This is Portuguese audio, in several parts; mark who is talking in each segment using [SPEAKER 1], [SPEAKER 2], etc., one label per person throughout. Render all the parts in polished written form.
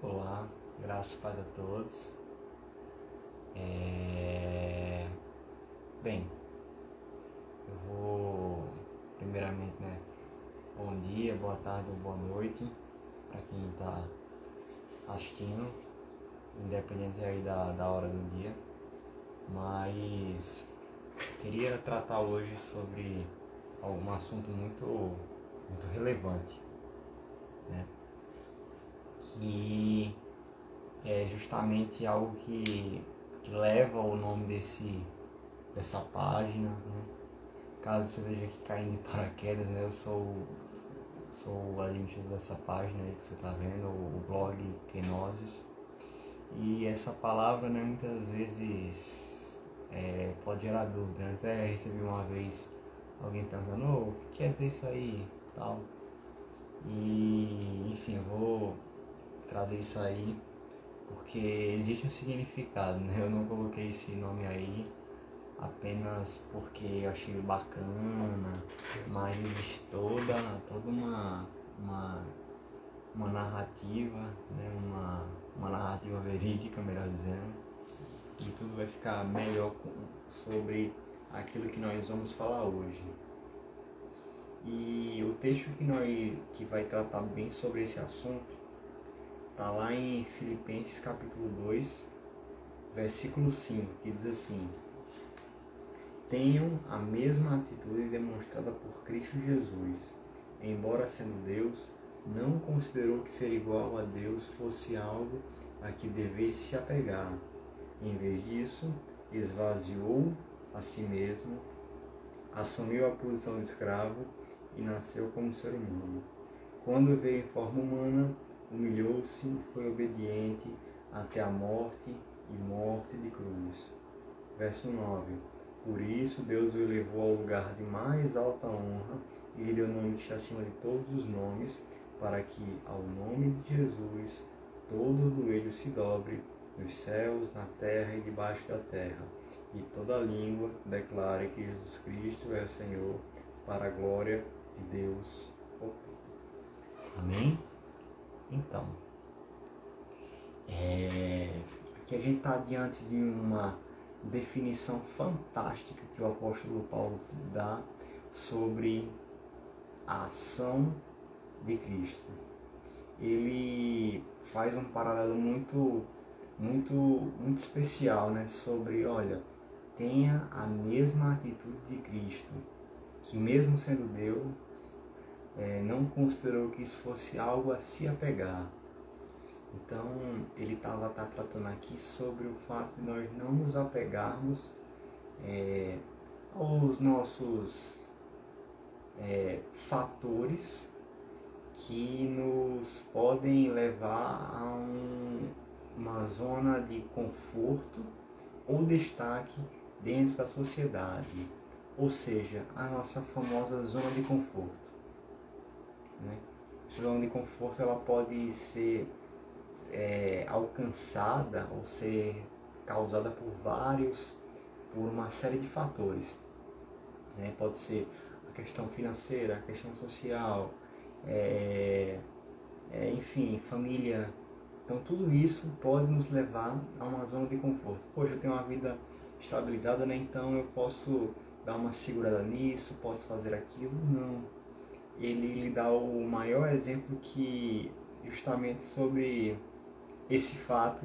[SPEAKER 1] Olá, graças e paz a todos. Bem, eu vou primeiramente, bom dia, boa tarde ou boa noite para quem está assistindo, independente aí da hora do dia. Mas queria tratar hoje sobre um assunto muito relevante, né? Que é justamente algo que leva o nome dessa página, né? Caso você veja aqui caindo de paraquedas, né? Eu sou o administrador dessa página aí que você está vendo, o blog Kenosis. E essa palavra, né, muitas vezes pode gerar dúvida, né? Até recebi uma vez alguém perguntando, o que quer dizer isso aí? Tal. E enfim, eu vou trazer isso aí porque existe um significado, né? Eu não coloquei esse nome aí apenas porque eu achei bacana, mas existe toda uma narrativa, né? uma narrativa verídica, melhor dizendo, e tudo vai ficar melhor sobre aquilo que nós vamos falar hoje. E o texto que vai tratar bem sobre esse assunto está lá em Filipenses capítulo 2, versículo 5, que diz assim: tenham a mesma atitude demonstrada por Cristo Jesus. Embora sendo Deus, não considerou que ser igual a Deus fosse algo a que devesse se apegar. Em vez disso, esvaziou a si mesmo, assumiu a posição de escravo e nasceu como ser humano. Quando veio em forma humana, humilhou-se, foi obediente até a morte e morte de cruz. Verso 9. Por isso Deus o elevou ao lugar de mais alta honra e lhe deu o nome que está acima de todos os nomes, para que ao nome de Jesus todo joelho se dobre, nos céus, na terra e debaixo da terra, e toda língua declare que Jesus Cristo é o Senhor, para a glória de Deus o Pai. Amém? Então, aqui a gente está diante de uma definição fantástica que o apóstolo Paulo dá sobre a ação de Cristo. Ele faz um paralelo muito especial, né? Sobre, olha, tenha a mesma atitude de Cristo, que mesmo sendo Deus, não considerou que isso fosse algo a se apegar. Então, ele tá tratando aqui sobre o fato de nós não nos apegarmos aos nossos fatores que nos podem levar a uma zona de conforto ou destaque dentro da sociedade, ou seja, a nossa famosa zona de conforto, né? Essa zona de conforto ela pode ser alcançada ou ser causada por uma série de fatores, né? Pode ser a questão financeira, a questão social, enfim, família. Então tudo isso pode nos levar a uma zona de conforto. Poxa, eu tenho uma vida estabilizada, né? Então eu posso dar uma segurada nisso, posso fazer aquilo. Não. Ele lhe dá o maior exemplo que justamente sobre esse fato,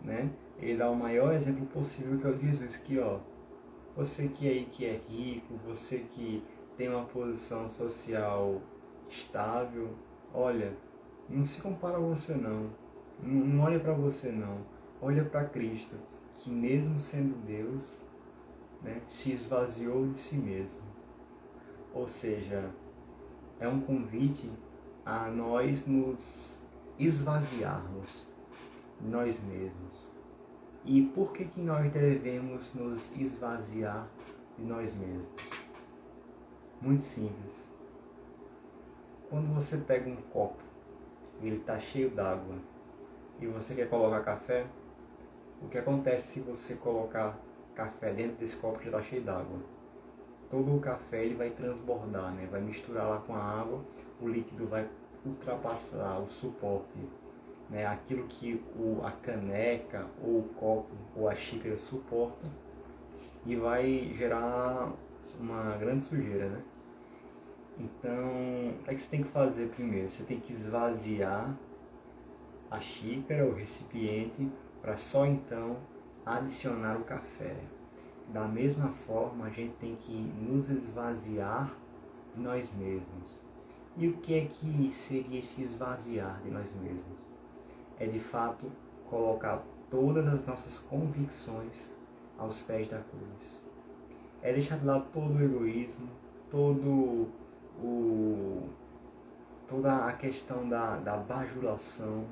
[SPEAKER 1] né? Ele dá o maior exemplo possível, que é o de Jesus, que você que aí que é rico, você que tem uma posição social estável, olha, não se compara a você não. Não olha para você não. Olha para Cristo, que mesmo sendo Deus, né, se esvaziou de si mesmo. Ou seja, é um convite a nós nos esvaziarmos de nós mesmos. E por que nós devemos nos esvaziar de nós mesmos? Muito simples. Quando você pega um copo e ele está cheio d'água e você quer colocar café, o que acontece se você colocar café dentro desse copo que já está cheio d'água? Todo o café ele vai transbordar, né? Vai misturar lá com a água, o líquido vai ultrapassar o suporte né, aquilo que a caneca, ou o copo, ou a xícara suporta, e vai gerar uma grande sujeira, né? Então, o que é que você tem que fazer primeiro? Você tem que esvaziar a xícara, o recipiente, para só então adicionar o café. Da mesma forma, a gente tem que nos esvaziar de nós mesmos. E o que é que seria esse esvaziar de nós mesmos? É de fato colocar todas as nossas convicções aos pés da cruz. É deixar de lado todo o egoísmo, toda a questão da bajulação,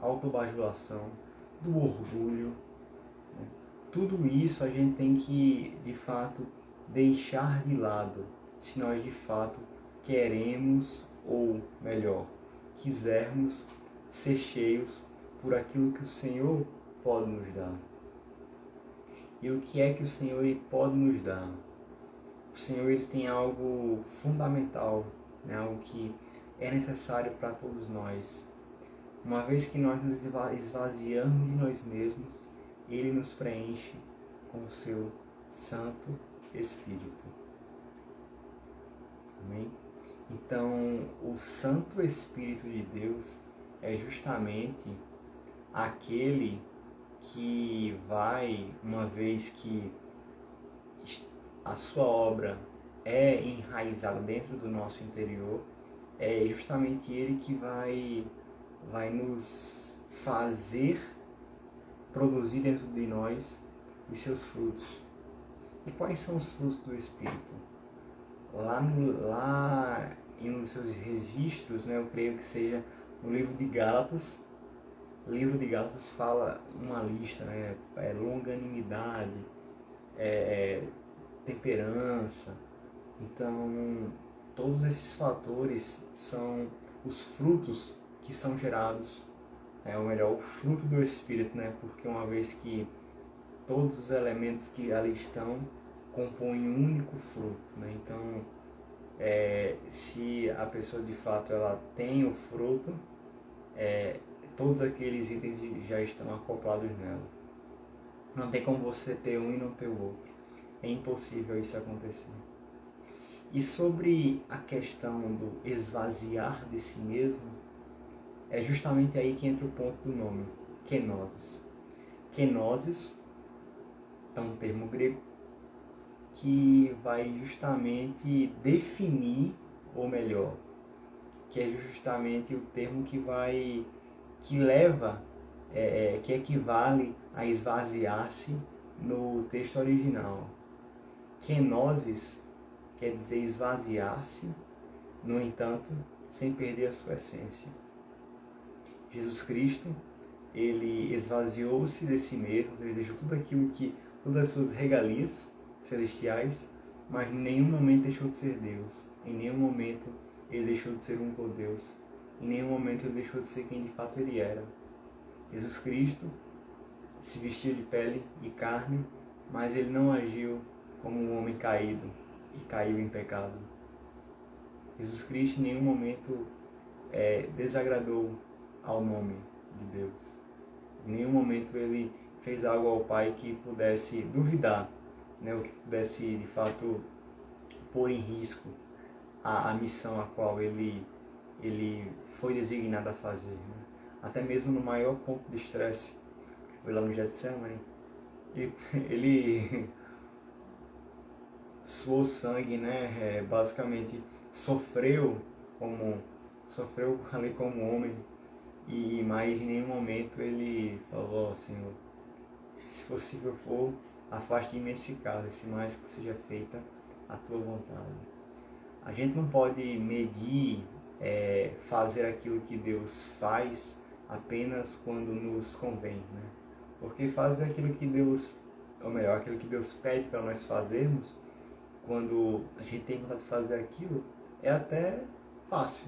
[SPEAKER 1] autobajulação, do orgulho. Né? Tudo isso a gente tem que, de fato, deixar de lado, se nós de fato queremos, ou melhor, quisermos ser cheios por aquilo que o Senhor pode nos dar. E o que é que o Senhor pode nos dar? O Senhor ele tem algo fundamental, né? Algo que é necessário para todos nós. Uma vez que nós nos esvaziamos de nós mesmos, Ele nos preenche com o seu Santo Espírito. Amém? Então, o Santo Espírito de Deus é justamente aquele que vai, uma vez que a sua obra é enraizada dentro do nosso interior, é justamente Ele que vai nos fazer produzir dentro de nós os seus frutos. E quais são os frutos do Espírito? Lá nos seus registros, né, eu creio que seja no livro de Gálatas. O livro de Gálatas fala uma lista, né, longanimidade, temperança. Então, todos esses fatores são os frutos que são gerados, ou melhor, o fruto do Espírito, né? Porque uma vez que todos os elementos que ali estão compõem um único fruto, né? Então, se a pessoa de fato ela tem o fruto, todos aqueles itens já estão acoplados nela. Não tem como você ter um e não ter o outro. É impossível isso acontecer. E sobre a questão do esvaziar de si mesmo, é justamente aí que entra o ponto do nome, kenosis. Kenosis é um termo grego que vai justamente definir, ou melhor, que é justamente o termo que leva, que equivale a esvaziar-se no texto original. Kenosis quer dizer esvaziar-se, no entanto, sem perder a sua essência. Jesus Cristo, ele esvaziou-se de si mesmo, ele deixou todas as suas regalias celestiais, mas em nenhum momento deixou de ser Deus. Em nenhum momento ele deixou de ser um com Deus. Em nenhum momento ele deixou de ser quem de fato ele era. Jesus Cristo se vestiu de pele e carne, mas ele não agiu como um homem caído e caiu em pecado. Jesus Cristo em nenhum momento desagradou ao nome de Deus. Em nenhum momento ele fez algo ao Pai que pudesse duvidar, né, ou que pudesse de fato pôr em risco a missão a qual ele foi designado a fazer. Né? Até mesmo no maior ponto de estresse, que foi lá no Getsemane, ele suou sangue, né? Basicamente sofreu ali como homem, mas em nenhum momento ele falou: Senhor, se possível for, afaste de mim esse cálice, mas que seja feita a tua vontade. A gente não pode medir, fazer aquilo que Deus faz apenas quando nos convém, né? Porque fazer aquilo que Deus, ou melhor, aquilo que Deus pede para nós fazermos, quando a gente tem vontade de fazer aquilo, é até fácil.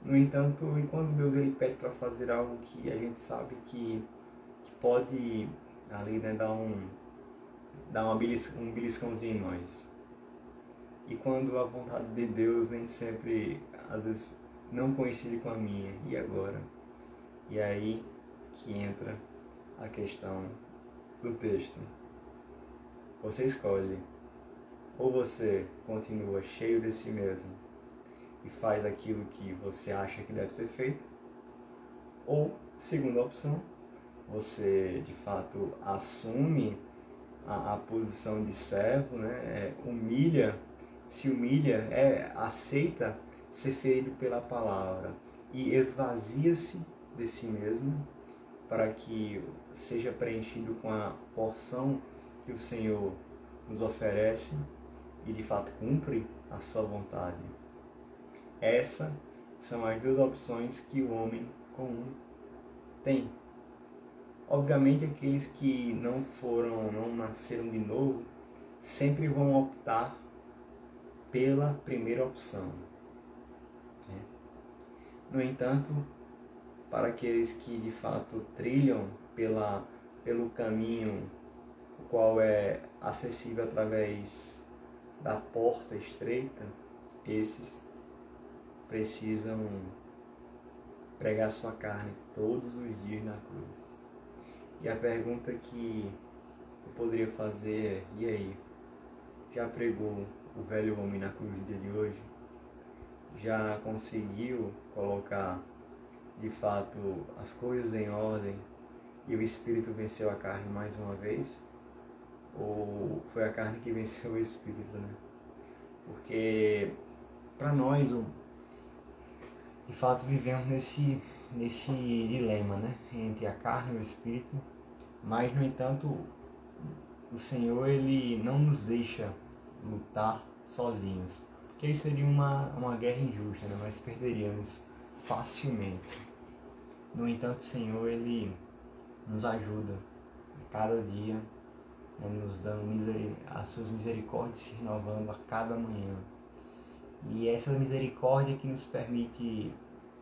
[SPEAKER 1] No entanto, enquanto Deus ele pede para fazer algo que a gente sabe que pode ali, né, dar um beliscãozinho em nós. E quando a vontade de Deus nem sempre, às vezes, não coincide com a minha, e agora? E aí que entra a questão do texto. Você escolhe, ou você continua cheio de si mesmo e faz aquilo que você acha que deve ser feito, ou, segunda opção, você de fato assume a posição de servo, né? Se humilha, aceita ser ferido pela palavra e esvazia-se de si mesmo para que seja preenchido com a porção que o Senhor nos oferece e de fato cumpre a sua vontade. Essas são as duas opções que o homem comum tem. Obviamente aqueles que não nasceram de novo, sempre vão optar pela primeira opção. No entanto, para aqueles que de fato trilham pelo caminho o qual é acessível através da porta estreita, esses precisam pregar sua carne todos os dias na cruz. E a pergunta que eu poderia fazer é, e aí? Já pregou o velho homem na cruz no dia de hoje? Já conseguiu colocar de fato as coisas em ordem e o Espírito venceu a carne mais uma vez? Ou foi a carne que venceu o Espírito, né? Porque para nós, de fato, vivemos nesse dilema, né? Entre a carne e o Espírito, mas no entanto o Senhor ele não nos deixa lutar sozinhos, porque isso seria uma guerra injusta, né? Nós perderíamos facilmente. No entanto, o Senhor ele nos ajuda a cada dia, né? Nos dando as suas misericórdias se renovando a cada manhã. E essa misericórdia que nos permite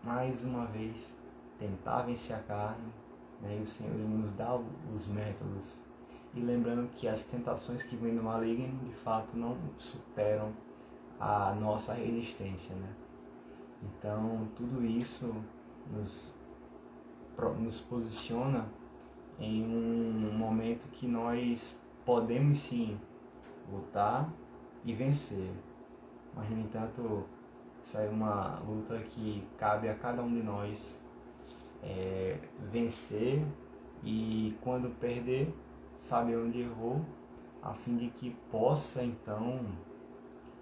[SPEAKER 1] mais uma vez tentar vencer a carne, né? E o Senhor ele nos dá os métodos. E lembrando que as tentações que vêm do maligno, de fato, não superam a nossa resistência, né? Então, tudo isso nos posiciona em um momento que nós podemos sim lutar e vencer. Mas, no entanto, essa é uma luta que cabe a cada um de nós vencer e, quando perder, saber onde errou, a fim de que possa então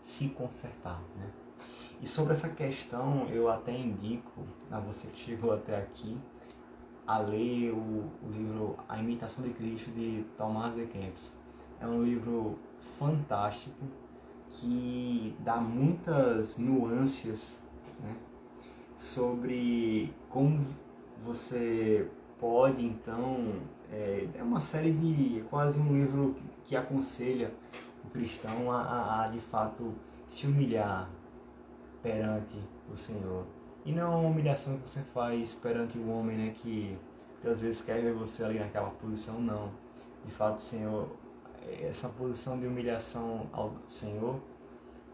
[SPEAKER 1] se consertar, né? E sobre essa questão eu até indico a você que chegou até aqui a ler o livro A Imitação de Cristo de Thomas de Kempis. É um livro fantástico que dá muitas nuances, né, sobre como você pode então, é uma série de, quase um livro que aconselha o cristão a de fato se humilhar perante o Senhor. E não é uma humilhação que você faz perante o homem, né, que às vezes quer ver você ali naquela posição, não. De fato, o Senhor, essa posição de humilhação ao Senhor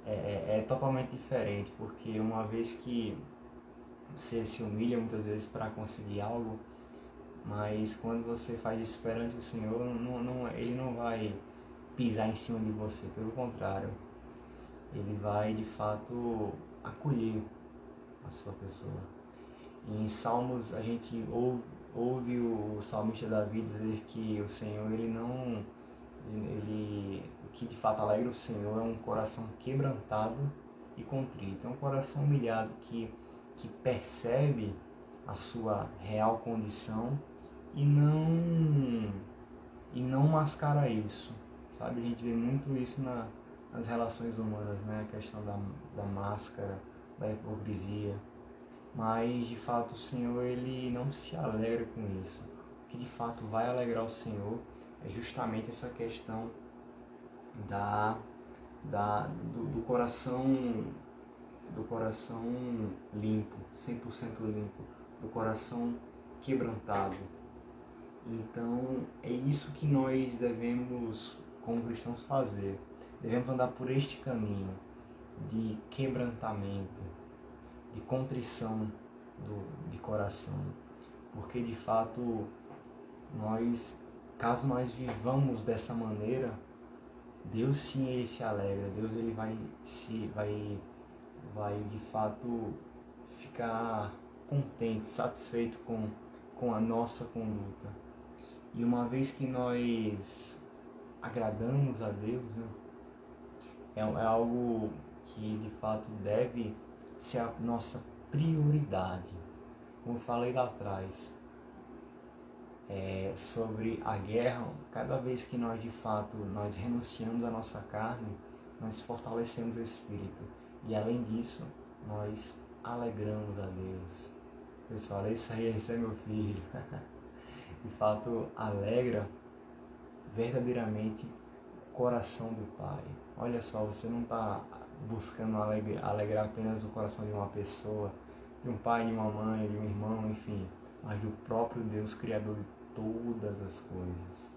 [SPEAKER 1] é totalmente diferente, porque uma vez que você se humilha muitas vezes para conseguir algo, mas quando você faz isso perante o Senhor, ele não vai pisar em cima de você, pelo contrário, ele vai de fato acolher a sua pessoa. E em Salmos a gente ouve o salmista Davi dizer que o Senhor o que de fato alegra o Senhor é um coração quebrantado e contrito, é um coração humilhado que percebe a sua real condição e não mascara isso, sabe? A gente vê muito isso nas relações humanas, né? A questão da máscara, da hipocrisia, mas de fato o Senhor ele não se alegra com isso. O que de fato vai alegrar o Senhor é justamente essa questão do coração limpo, 100% limpo, do coração quebrantado. Então é isso que nós devemos, como cristãos, fazer. Devemos andar por este caminho de quebrantamento, de contrição de coração, porque de fato nós, caso nós vivamos dessa maneira, Deus sim ele se alegra, Deus ele vai de fato ficar contente, satisfeito com a nossa conduta. E uma vez que nós agradamos a Deus, né, é algo que de fato deve ser a nossa prioridade. Como eu falei lá atrás, sobre a guerra, cada vez que nós de fato nós renunciamos à nossa carne, nós fortalecemos o Espírito. E além disso, nós alegramos a Deus. Deus fala, esse é meu filho. De fato, alegra verdadeiramente o coração do Pai. Olha só, você não está buscando alegrar apenas o coração de uma pessoa, de um pai, de uma mãe, de um irmão, enfim, mas do próprio Deus, Criador de todas as coisas.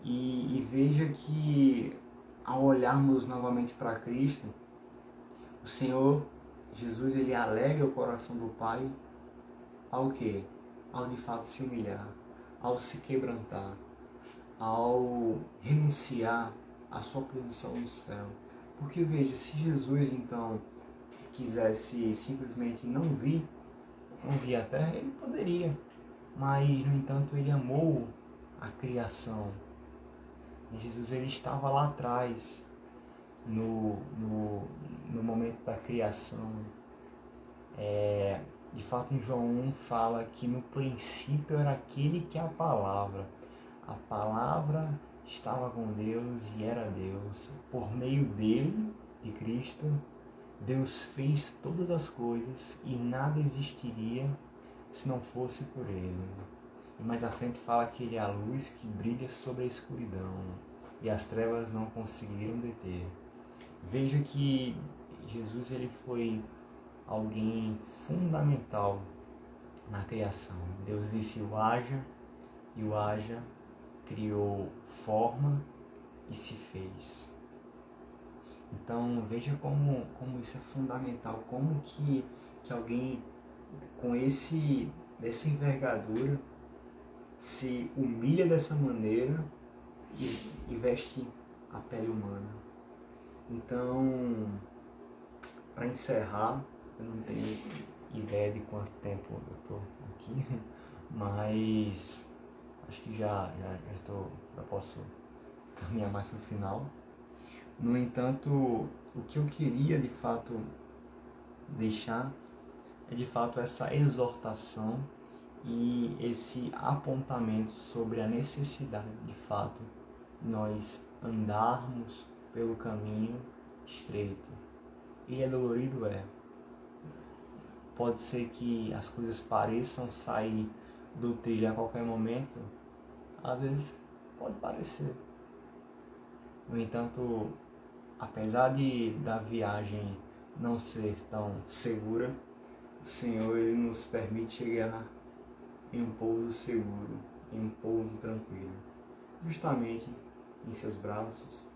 [SPEAKER 1] E veja que ao olharmos novamente para Cristo, o Senhor Jesus, ele alegra o coração do Pai ao quê? Ao de fato se humilhar, ao se quebrantar, ao renunciar à sua posição no céu. Porque veja, se Jesus então quisesse simplesmente não vir a terra, ele poderia, mas no entanto ele amou a criação. E Jesus ele estava lá atrás, no momento da criação. De fato, em João 1 fala que no princípio era aquele que é a palavra. A palavra estava com Deus e era Deus. Por meio dele, de Cristo, Deus fez todas as coisas e nada existiria se não fosse por ele. E mais à frente fala que ele é a luz que brilha sobre a escuridão e as trevas não conseguiram deter. Veja que Jesus ele foi alguém fundamental na criação. Deus disse o haja, e o haja criou forma e se fez. Então veja como isso é fundamental, como que alguém com dessa envergadura se humilha dessa maneira e veste a pele humana. Então, para encerrar, eu não tenho ideia de quanto tempo eu estou aqui, mas acho que já posso caminhar mais para o final. No entanto, o que eu queria de fato deixar é de fato essa exortação e esse apontamento sobre a necessidade de fato nós andarmos pelo caminho estreito. Ele é dolorido, pode ser que as coisas pareçam sair do trilho a qualquer momento, às vezes pode parecer. No entanto, apesar da viagem não ser tão segura, o Senhor ele nos permite chegar em um pouso seguro, em um pouso tranquilo, justamente em seus braços,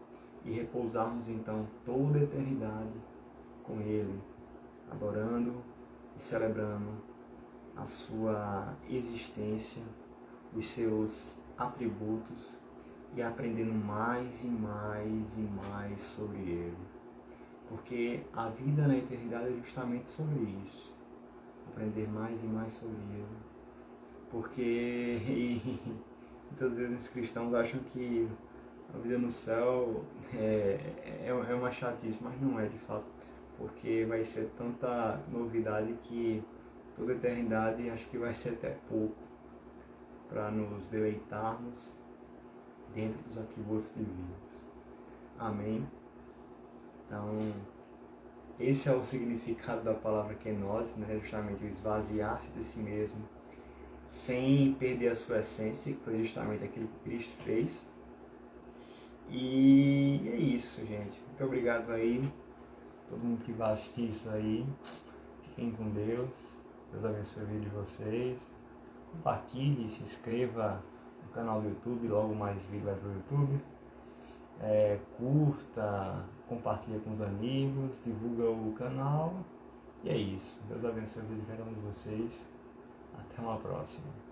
[SPEAKER 1] e repousarmos então toda a eternidade com Ele, adorando e celebrando a sua existência, os seus atributos e aprendendo mais e mais e mais sobre Ele. Porque a vida na eternidade é justamente sobre isso. Aprender mais e mais sobre Ele. Porque muitas vezes os cristãos acham que a vida no céu é uma chatice, mas não é de fato. Porque vai ser tanta novidade que toda a eternidade acho que vai ser até pouco para nos deleitarmos dentro dos atributos divinos. Amém? Então, esse é o significado da palavra kenosis, né? Justamente o esvaziar-se de si mesmo, sem perder a sua essência, que foi justamente aquilo que Cristo fez. E é isso, gente. Muito obrigado aí, todo mundo que vai assistir isso aí. Fiquem com Deus. Deus abençoe o vídeo de vocês. Compartilhe, se inscreva no canal do YouTube, logo mais vídeo vai para o YouTube. Curta, compartilha com os amigos, divulga o canal. E é isso. Deus abençoe o vídeo de cada um de vocês. Até uma próxima.